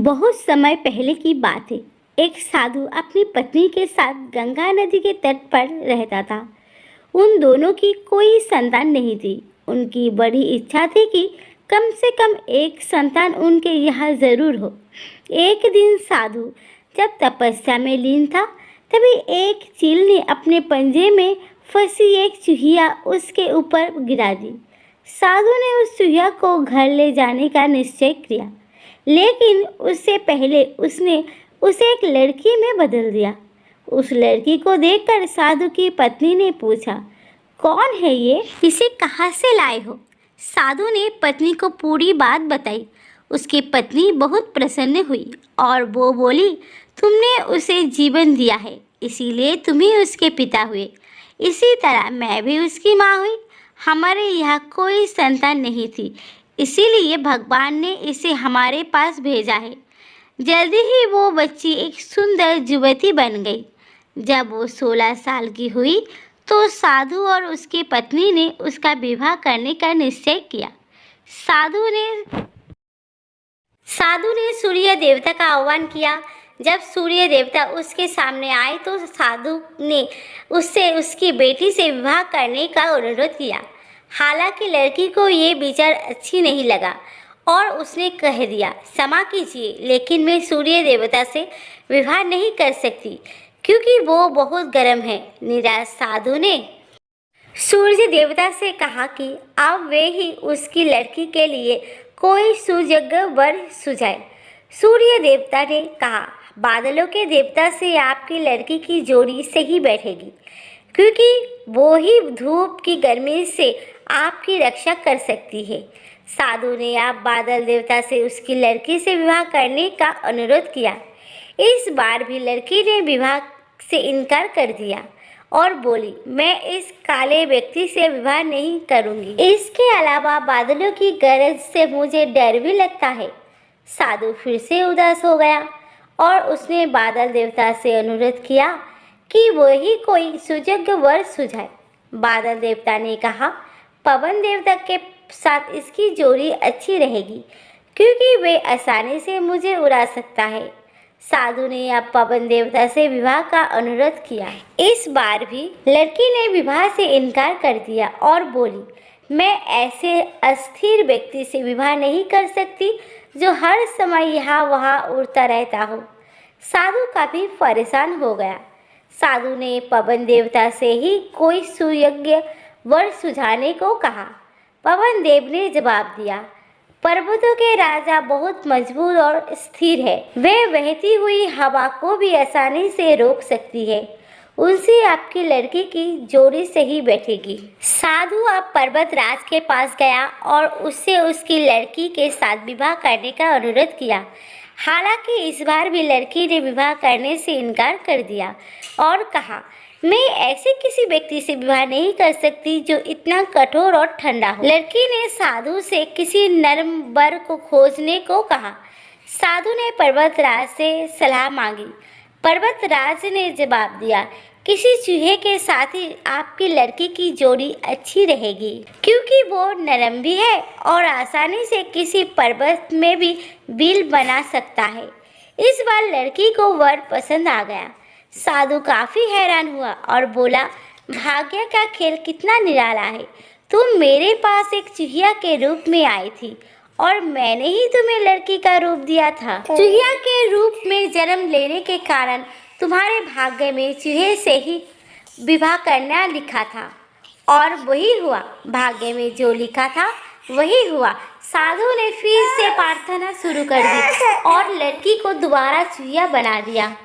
बहुत समय पहले की बात है। एक साधु अपनी पत्नी के साथ गंगा नदी के तट पर रहता था। उन दोनों की कोई संतान नहीं थी। उनकी बड़ी इच्छा थी कि कम से कम एक संतान उनके यहाँ जरूर हो। एक दिन साधु जब तपस्या में लीन था, तभी एक चील ने अपने पंजे में फंसी एक चूहिया उसके ऊपर गिरा दी। साधु ने उस चूहिया को घर ले जाने का निश्चय किया, लेकिन उससे पहले उसने उसे एक लड़की में बदल दिया। उस लड़की को देखकर साधु की पत्नी ने पूछा, कौन है ये? इसे कहाँ से लाए हो? साधु ने पत्नी को पूरी बात बताई। उसकी पत्नी बहुत प्रसन्न हुई और वो बोली, तुमने उसे जीवन दिया है, इसीलिए तुम ही उसके पिता हुए। इसी तरह मैं भी उसकी माँ हुई। हमारे यहाँ कोई संतान नहीं थी, इसीलिए भगवान ने इसे हमारे पास भेजा है। जल्दी ही वो बच्ची एक सुंदर युवती बन गई। जब वो 16 साल की हुई तो साधु और उसकी पत्नी ने उसका विवाह करने का निश्चय किया। साधु ने सूर्य देवता का आह्वान किया। जब सूर्य देवता उसके सामने आए तो साधु ने उससे उसकी बेटी से विवाह करने का अनुरोध किया। हालांकि लड़की को ये विचार अच्छी नहीं लगा और उसने कह दिया, क्षमा कीजिए, लेकिन मैं सूर्य देवता से विवाह नहीं कर सकती क्योंकि वो बहुत गर्म है। निराश साधु ने सूर्य देवता से कहा कि अब वे ही उसकी लड़की के लिए कोई सुयोग्य वर सुझाए। सूर्य देवता ने कहा, बादलों के देवता से आपकी लड़की की जोड़ी सही बैठेगी, क्योंकि वो ही धूप की गर्मी से आपकी रक्षा कर सकती है। साधु ने अब बादल देवता से उसकी लड़की से विवाह करने का अनुरोध किया। इस बार भी लड़की ने विवाह से इनकार कर दिया और बोली, मैं इस काले व्यक्ति से विवाह नहीं करूंगी। इसके अलावा बादलों की गरज से मुझे डर भी लगता है। साधु फिर से उदास हो गया और उसने बादल देवता से अनुरोध किया कि वही कोई सुयोग्य वर सुझाए। बादल देवता ने कहा, पवन देवता के साथ इसकी जोड़ी अच्छी रहेगी, क्योंकि वे आसानी से मुझे उड़ा सकता है। साधु ने अब पवन देवता से विवाह का अनुरोध किया। इस बार भी लड़की ने विवाह से इनकार कर दिया और बोली, मैं ऐसे अस्थिर व्यक्ति से विवाह नहीं कर सकती जो हर समय यहाँ वहाँ उड़ता रहता हो। साधु काफी परेशान हो गया। साधु ने पवन देवता से ही कोई सुयोग्य वर सुझाने को कहा। पवन देव ने जवाब दिया, पर्वतों के राजा बहुत मजबूत और स्थिर है। वे बहती हुई हवा को भी आसानी से रोक सकती है। उनसे आपकी लड़की की जोड़ी सही बैठेगी। साधु अब पर्वत राज के पास गया और उससे उसकी लड़की के साथ विवाह करने का अनुरोध किया। हालांकि इस बार भी लड़की ने विवाह करने से इनकार कर दिया और कहा, मैं ऐसे किसी व्यक्ति से विवाह नहीं कर सकती जो इतना कठोर और ठंडा हो। लड़की ने साधु से किसी नर्म वर को खोजने को कहा। साधु ने पर्वतराज से सलाह मांगी। पर्वतराज ने जवाब दिया, किसी चूहे के साथ ही आपकी लड़की की जोड़ी अच्छी रहेगी, क्योंकि वो नरम भी है और आसानी से किसी पर्वत में भी बिल बना सकता है। इस बार लड़की को वर पसंद आ गया। साधु काफी हैरान हुआ और बोला, भाग्य का खेल कितना निराला है। तुम मेरे पास एक चूहिया के रूप में आई थी और मैंने ही तुम्हें लड़की का रूप दिया था। चूहिया के रूप में जन्म लेने के कारण तुम्हारे भाग्य में चूहे से ही विवाह करना लिखा था और वही हुआ। भाग्य में जो लिखा था वही हुआ। साधु ने फिर से प्रार्थना शुरू कर दी और लड़की को दोबारा चूहिया बना दिया।